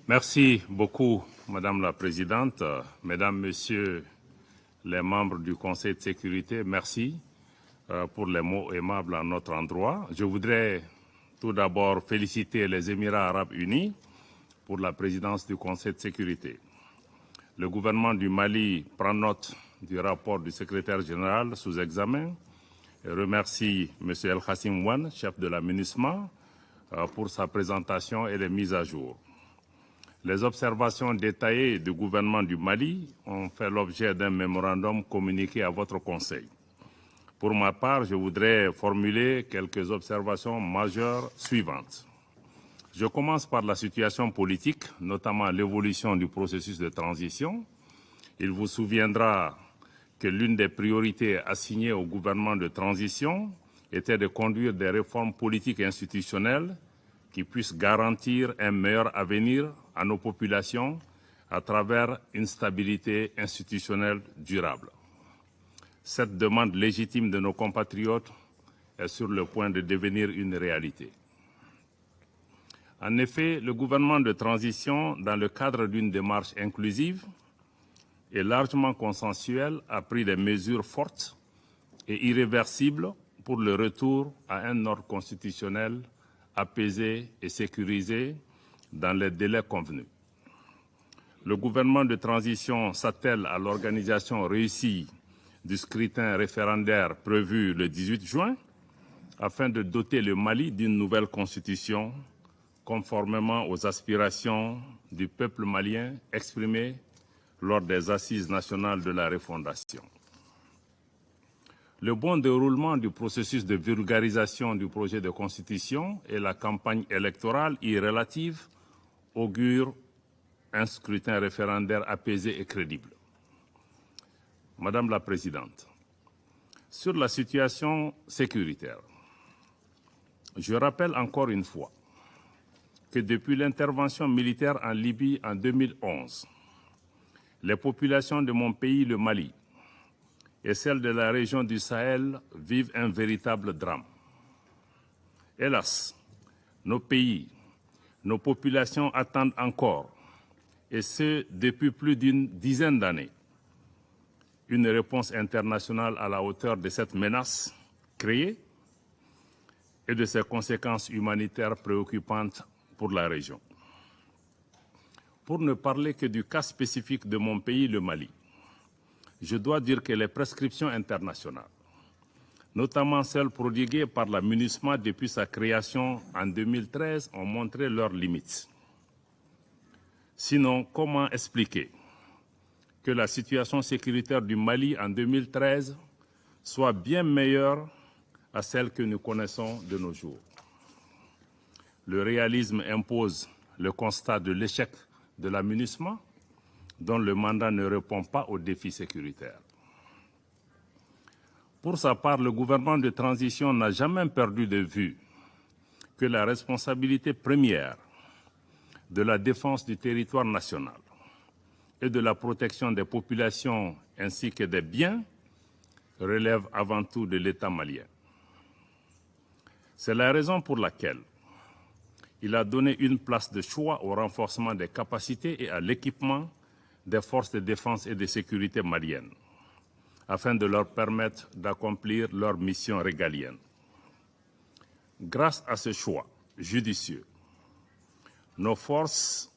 Merci beaucoup, Madame la Présidente. Mesdames, Messieurs les membres du Conseil de sécurité, merci pour les mots aimables à notre endroit. Je voudrais tout d'abord féliciter les Émirats arabes unis pour la présidence du Conseil de sécurité. Le gouvernement du Mali prend note du rapport du secrétaire général sous examen et remercie M. El Khassim Ouane, chef de la MINUSMA, pour sa présentation et les mises à jour. Les observations détaillées du gouvernement du Mali ont fait l'objet d'un mémorandum communiqué à votre Conseil. Pour ma part, je voudrais formuler quelques observations majeures suivantes. Je commence par la situation politique, notamment l'évolution du processus de transition. Il vous souviendra que l'une des priorités assignées au gouvernement de transition était de conduire des réformes politiques et institutionnelles qui puissent garantir un meilleur avenir à nos populations à travers une stabilité institutionnelle durable. Cette demande légitime de nos compatriotes est sur le point de devenir une réalité. En effet, le gouvernement de transition, dans le cadre d'une démarche inclusive et largement consensuelle, a pris des mesures fortes et irréversibles pour le retour à un ordre constitutionnel apaisé et sécurisé dans les délais convenus. Le gouvernement de transition s'attelle à l'organisation réussie du scrutin référendaire prévu le 18 juin afin de doter le Mali d'une nouvelle constitution conformément aux aspirations du peuple malien exprimées lors des assises nationales de la refondation. Le bon déroulement du processus de vulgarisation du projet de constitution et la campagne électorale y relative augurent un scrutin référendaire apaisé et crédible. Madame la Présidente, sur la situation sécuritaire, je rappelle encore une fois que depuis l'intervention militaire en Libye en 2011, les populations de mon pays, le Mali, et celles de la région du Sahel vivent un véritable drame. Hélas, nos pays, nos populations attendent encore, et ce depuis plus d'une dizaine d'années, une réponse internationale à la hauteur de cette menace créée et de ses conséquences humanitaires préoccupantes pour la région. Pour ne parler que du cas spécifique de mon pays, le Mali, je dois dire que les prescriptions internationales, notamment celles prodiguées par la MINUSMA depuis sa création en 2013, ont montré leurs limites. Sinon, comment expliquer que la situation sécuritaire du Mali en 2013 soit bien meilleure à celle que nous connaissons de nos jours? Le réalisme impose le constat de l'échec de la MINUSMA, dont le mandat ne répond pas aux défis sécuritaires. Pour sa part, le gouvernement de transition n'a jamais perdu de vue que la responsabilité première de la défense du territoire national et de la protection des populations ainsi que des biens relève avant tout de l'État malien. C'est la raison pour laquelle il a donné une place de choix au renforcement des capacités et à l'équipement des forces de défense et de sécurité maliennes, afin de leur permettre d'accomplir leur mission régalienne. Grâce à ce choix judicieux, nos forces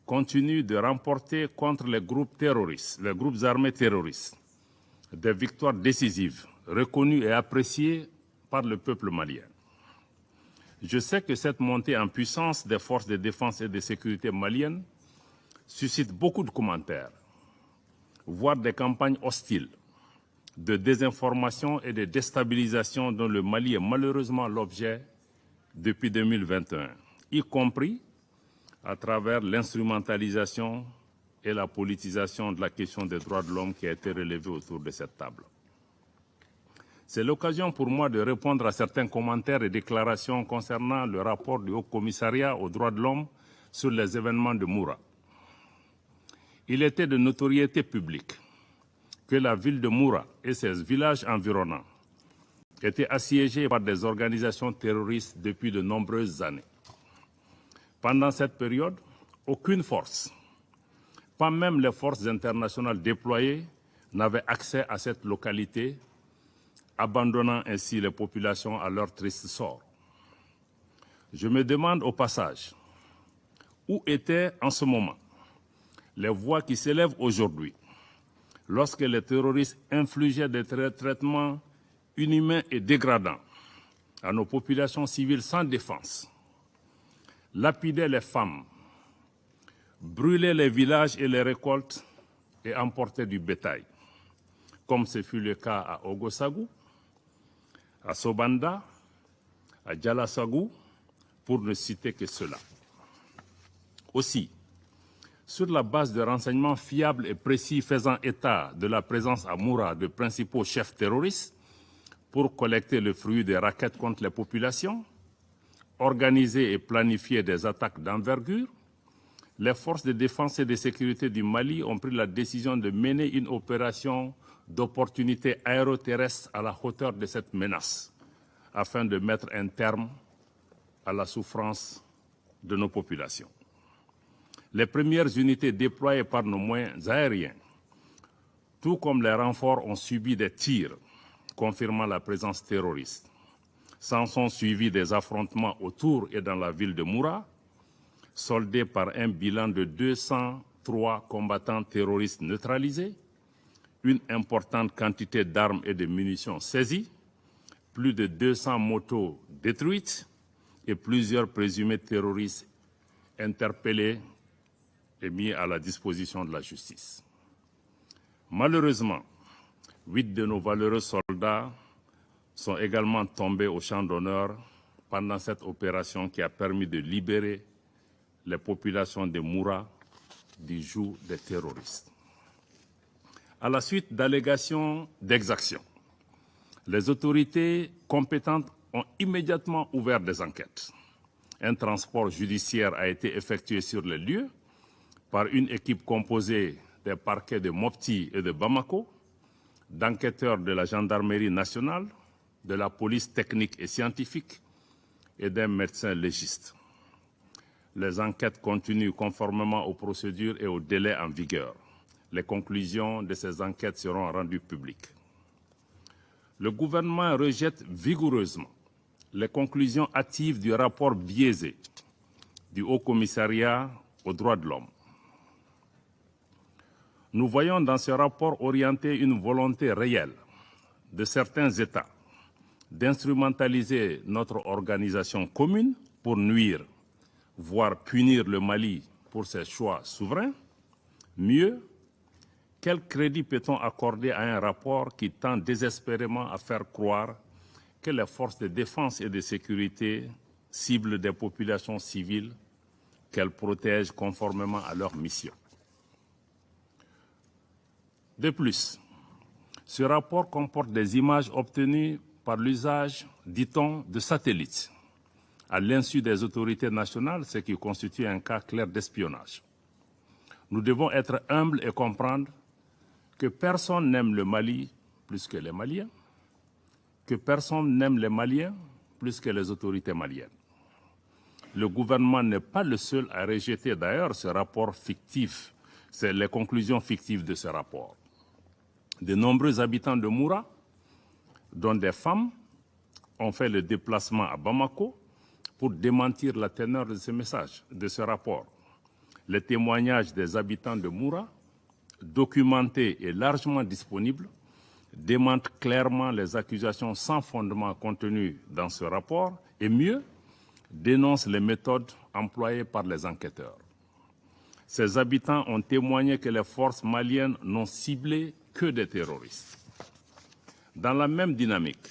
continuent de remporter contre les groupes terroristes, les groupes armés terroristes, des victoires décisives, reconnues et appréciées par le peuple malien. Je sais que cette montée en puissance des forces de défense et de sécurité maliennes suscite beaucoup de commentaires, voire des campagnes hostiles de désinformation et de déstabilisation dont le Mali est malheureusement l'objet depuis 2021, y compris à travers l'instrumentalisation et la politisation de la question des droits de l'homme qui a été relevée autour de cette table. C'est l'occasion pour moi de répondre à certains commentaires et déclarations concernant le rapport du Haut Commissariat aux droits de l'homme sur les événements de Moura. Il était de notoriété publique que la ville de Moura et ses villages environnants étaient assiégés par des organisations terroristes depuis de nombreuses années. Pendant cette période, aucune force, pas même les forces internationales déployées, n'avait accès à cette localité, abandonnant ainsi les populations à leur triste sort. Je me demande au passage, où étaient en ce moment les voix qui s'élèvent aujourd'hui lorsque les terroristes infligeaient des traitements inhumains et dégradants à nos populations civiles sans défense, lapidaient les femmes, brûlaient les villages et les récoltes et emportaient du bétail, comme ce fut le cas à Ogosagou, à Sobanda, à Djalasagou, pour ne citer que cela. Aussi, sur la base de renseignements fiables et précis faisant état de la présence à Moura de principaux chefs terroristes pour collecter le fruit des rackets contre les populations, organiser et planifier des attaques d'envergure, les forces de défense et de sécurité du Mali ont pris la décision de mener une opération d'opportunité aéroterrestre à la hauteur de cette menace, afin de mettre un terme à la souffrance de nos populations. Les premières unités déployées par nos moyens aériens, tout comme les renforts, ont subi des tirs, confirmant la présence terroriste. S'en sont suivis des affrontements autour et dans la ville de Moura, soldés par un bilan de 203 combattants terroristes neutralisés, une importante quantité d'armes et de munitions saisies, plus de 200 motos détruites et plusieurs présumés terroristes interpellés et mis à la disposition de la justice. Malheureusement, 8 de nos valeureux soldats sont également tombés au champ d'honneur pendant cette opération qui a permis de libérer les populations de Moura du joug des terroristes. À la suite d'allégations d'exactions, les autorités compétentes ont immédiatement ouvert des enquêtes. Un transport judiciaire a été effectué sur les lieux par une équipe composée des parquets de Mopti et de Bamako, d'enquêteurs de la gendarmerie nationale, de la police technique et scientifique et d'un médecin légiste. Les enquêtes continuent conformément aux procédures et aux délais en vigueur. Les conclusions de ces enquêtes seront rendues publiques. Le gouvernement rejette vigoureusement les conclusions hâtives du rapport biaisé du Haut Commissariat aux droits de l'homme. Nous voyons dans ce rapport orienté une volonté réelle de certains États d'instrumentaliser notre organisation commune pour nuire, voire punir le Mali pour ses choix souverains. Mieux, quel crédit peut-on accorder à un rapport qui tend désespérément à faire croire que les forces de défense et de sécurité ciblent des populations civiles qu'elles protègent conformément à leur mission? De plus, ce rapport comporte des images obtenues par l'usage, dit-on, de satellites, à l'insu des autorités nationales, ce qui constitue un cas clair d'espionnage. Nous devons être humbles et comprendre que personne n'aime le Mali plus que les Maliens, que personne n'aime les Maliens plus que les autorités maliennes. Le gouvernement n'est pas le seul à rejeter d'ailleurs ce rapport fictif, c'est les conclusions fictives de ce rapport. De nombreux habitants de Moura, dont des femmes, ont fait le déplacement à Bamako pour démentir la teneur de ce message, de ce rapport. Les témoignages des habitants de Moura, documentés et largement disponibles, démentent clairement les accusations sans fondement contenues dans ce rapport et mieux, dénoncent les méthodes employées par les enquêteurs. Ces habitants ont témoigné que les forces maliennes n'ont ciblé que des terroristes. Dans la même dynamique,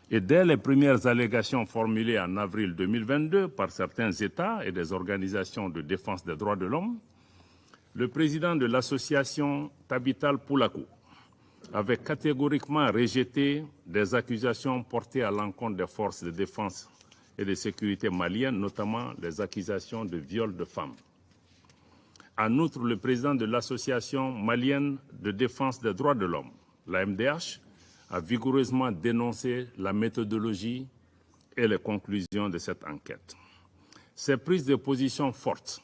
et dès les premières allégations formulées en avril 2022 par certains États et des organisations de défense des droits de l'homme, le président de l'association Tabital Poulakou avait catégoriquement rejeté des accusations portées à l'encontre des forces de défense et de sécurité maliennes, notamment les accusations de viol de femmes. En outre, le président de l'Association malienne de défense des droits de l'homme, la MDH, a vigoureusement dénoncé la méthodologie et les conclusions de cette enquête. Ces prises de position fortes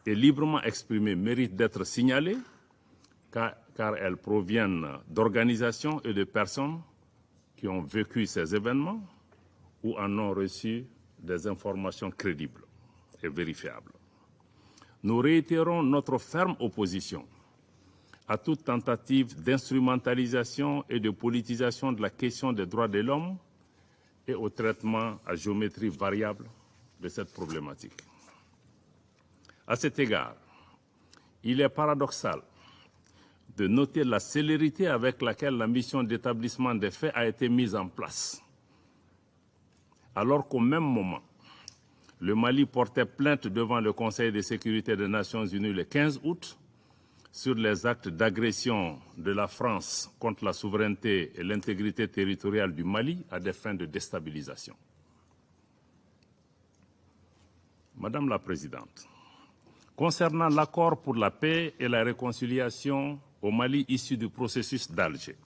et librement exprimées méritent d'être signalées car elles proviennent d'organisations et de personnes qui ont vécu ces événements ou en ont reçu des informations crédibles et vérifiables. Nous réitérons notre ferme opposition à toute tentative d'instrumentalisation et de politisation de la question des droits de l'homme et au traitement à géométrie variable de cette problématique. À cet égard, il est paradoxal de noter la célérité avec laquelle la mission d'établissement des faits a été mise en place, alors qu'au même moment, le Mali portait plainte devant le Conseil de sécurité des Nations Unies le 15 août sur les actes d'agression de la France contre la souveraineté et l'intégrité territoriale du Mali à des fins de déstabilisation. Madame la Présidente, concernant l'accord pour la paix et la réconciliation au Mali issu du processus d'Alger,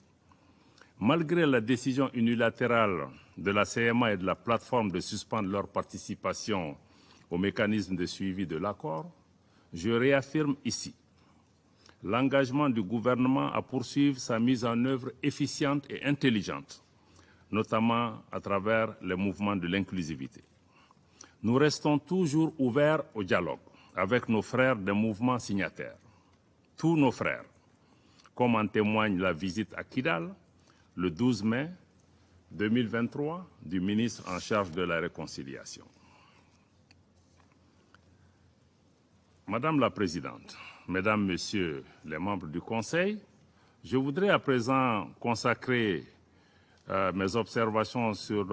malgré la décision unilatérale de la CMA et de la plateforme de suspendre leur participation au mécanisme de suivi de l'accord, je réaffirme ici l'engagement du gouvernement à poursuivre sa mise en œuvre efficiente et intelligente, notamment à travers les mouvements de l'inclusivité. Nous restons toujours ouverts au dialogue avec nos frères des mouvements signataires, tous nos frères, comme en témoigne la visite à Kidal le 12 mai 2023 du ministre en charge de la réconciliation. Madame la Présidente, Mesdames, Messieurs les membres du Conseil, je voudrais à présent consacrer mes observations sur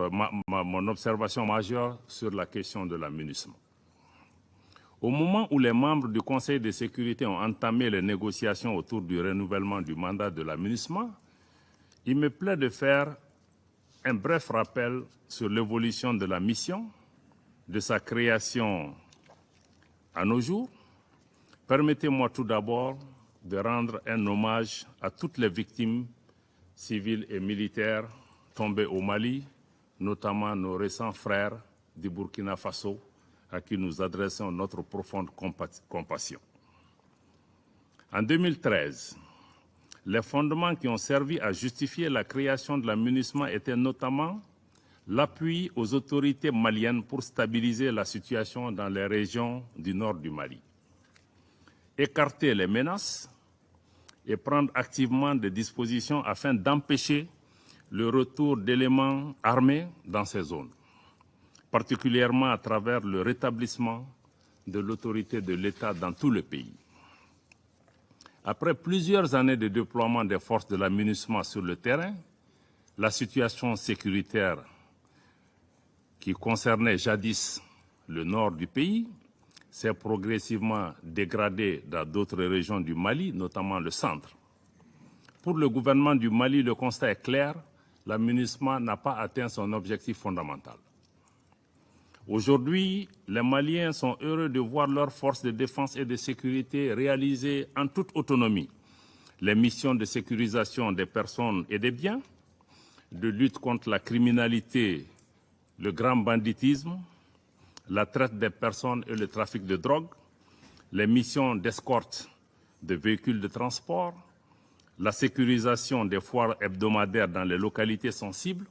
mon observation majeure sur la question de la MINUSMA. Au moment où les membres du Conseil de sécurité ont entamé les négociations autour du renouvellement du mandat de la MINUSMA, il me plaît de faire un bref rappel sur l'évolution de la mission, de sa création à nos jours. Permettez-moi tout d'abord de rendre un hommage à toutes les victimes civiles et militaires tombées au Mali, notamment nos récents frères du Burkina Faso, à qui nous adressons notre profonde compassion. En 2013, les fondements qui ont servi à justifier la création de la MINUSMA étaient notamment l'appui aux autorités maliennes pour stabiliser la situation dans les régions du nord du Mali, écarter les menaces et prendre activement des dispositions afin d'empêcher le retour d'éléments armés dans ces zones, particulièrement à travers le rétablissement de l'autorité de l'État dans tout le pays. Après plusieurs années de déploiement des forces de la MINUSMA sur le terrain, la situation sécuritaire qui concernait jadis le nord du pays s'est progressivement dégradée dans d'autres régions du Mali, notamment le centre. Pour le gouvernement du Mali, le constat est clair, la MINUSMA n'a pas atteint son objectif fondamental. Aujourd'hui, les Maliens sont heureux de voir leurs forces de défense et de sécurité réaliser en toute autonomie les missions de sécurisation des personnes et des biens, de lutte contre la criminalité, le grand banditisme, la traite des personnes et le trafic de drogue, les missions d'escorte de véhicules de transport, la sécurisation des foires hebdomadaires dans les localités sensibles,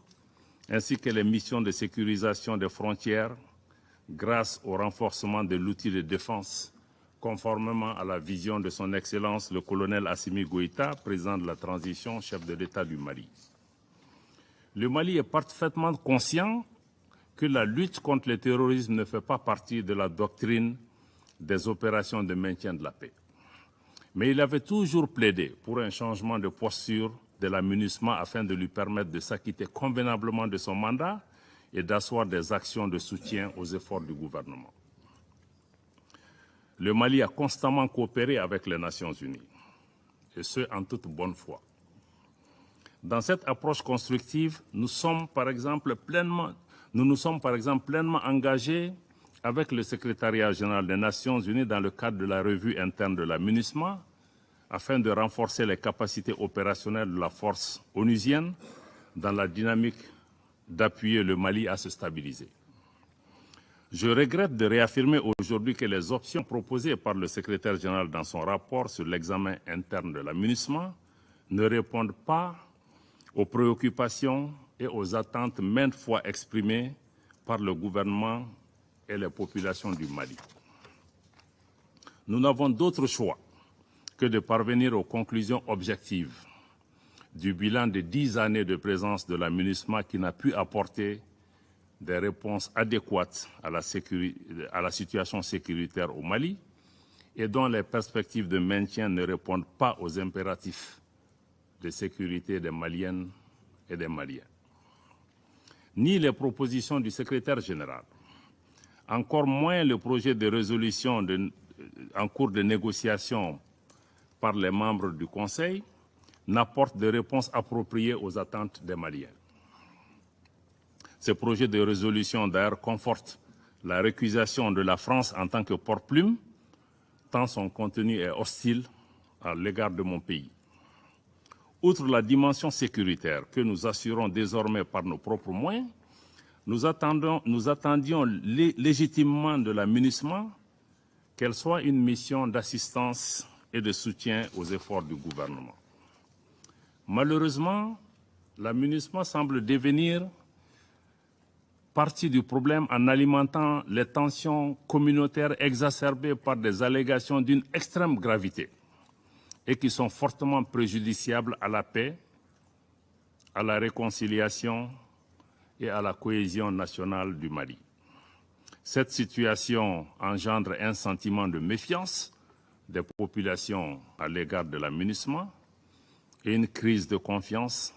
ainsi que les missions de sécurisation des frontières grâce au renforcement de l'outil de défense, conformément à la vision de son Excellence le colonel Assimi Goïta, président de la transition, chef de l'État du Mali. Le Mali est parfaitement conscient que la lutte contre le terrorisme ne fait pas partie de la doctrine des opérations de maintien de la paix. Mais il avait toujours plaidé pour un changement de posture de la MINUSMA afin de lui permettre de s'acquitter convenablement de son mandat et d'asseoir des actions de soutien aux efforts du gouvernement. Le Mali a constamment coopéré avec les Nations Unies, et ce, en toute bonne foi. Dans cette approche constructive, nous nous sommes par exemple pleinement engagés avec le Secrétariat général des Nations Unies dans le cadre de la revue interne de la MINUSMA, afin de renforcer les capacités opérationnelles de la force onusienne dans la dynamique d'appuyer le Mali à se stabiliser. Je regrette de réaffirmer aujourd'hui que les options proposées par le secrétaire général dans son rapport sur l'examen interne de la MINUSMA ne répondent pas aux préoccupations et aux attentes maintes fois exprimées par le gouvernement et les populations du Mali. Nous n'avons d'autre choix que de parvenir aux conclusions objectives du bilan de 10 années de présence de la MINUSMA qui n'a pu apporter des réponses adéquates à la situation sécuritaire au Mali et dont les perspectives de maintien ne répondent pas aux impératifs de sécurité des Maliennes et des Maliens. Ni les propositions du secrétaire général, encore moins le projet de résolution en cours de négociation par les membres du Conseil, n'apportent de réponses appropriées aux attentes des Maliens. Ce projet de résolution, d'ailleurs, conforte la récusation de la France en tant que porte-plume, tant son contenu est hostile à l'égard de mon pays. Outre la dimension sécuritaire que nous assurons désormais par nos propres moyens, nous attendions légitimement de la MINUSMA qu'elle soit une mission d'assistance et de soutien aux efforts du gouvernement. Malheureusement, la MINUSMA semble devenir partie du problème en alimentant les tensions communautaires exacerbées par des allégations d'une extrême gravité et qui sont fortement préjudiciables à la paix, à la réconciliation et à la cohésion nationale du Mali. Cette situation engendre un sentiment de méfiance des populations à l'égard de la MINUSMA et une crise de confiance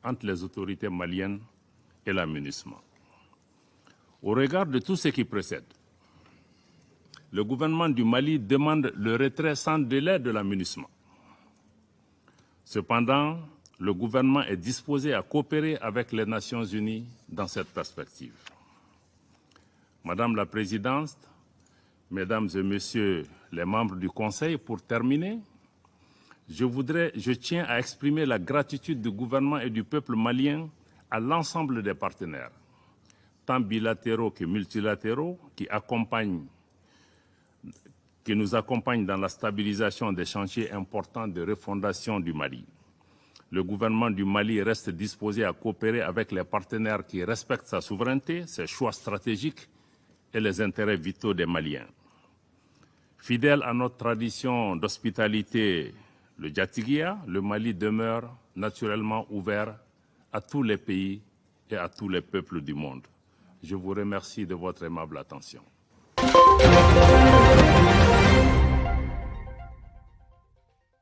entre les autorités maliennes et la MINUSMA. Au regard de tout ce qui précède, le gouvernement du Mali demande le retrait sans délai de la MINUSMA. Cependant, le gouvernement est disposé à coopérer avec les Nations unies dans cette perspective. Madame la Présidente, Mesdames et Messieurs les membres du Conseil, pour terminer, je tiens à exprimer la gratitude du gouvernement et du peuple malien à l'ensemble des partenaires, tant bilatéraux que multilatéraux, qui nous accompagnent dans la stabilisation des chantiers importants de refondation du Mali. Le gouvernement du Mali reste disposé à coopérer avec les partenaires qui respectent sa souveraineté, ses choix stratégiques et les intérêts vitaux des Maliens. Fidèle à notre tradition d'hospitalité, le Djatigia, le Mali demeure naturellement ouvert à tous les pays et à tous les peuples du monde. Je vous remercie de votre aimable attention.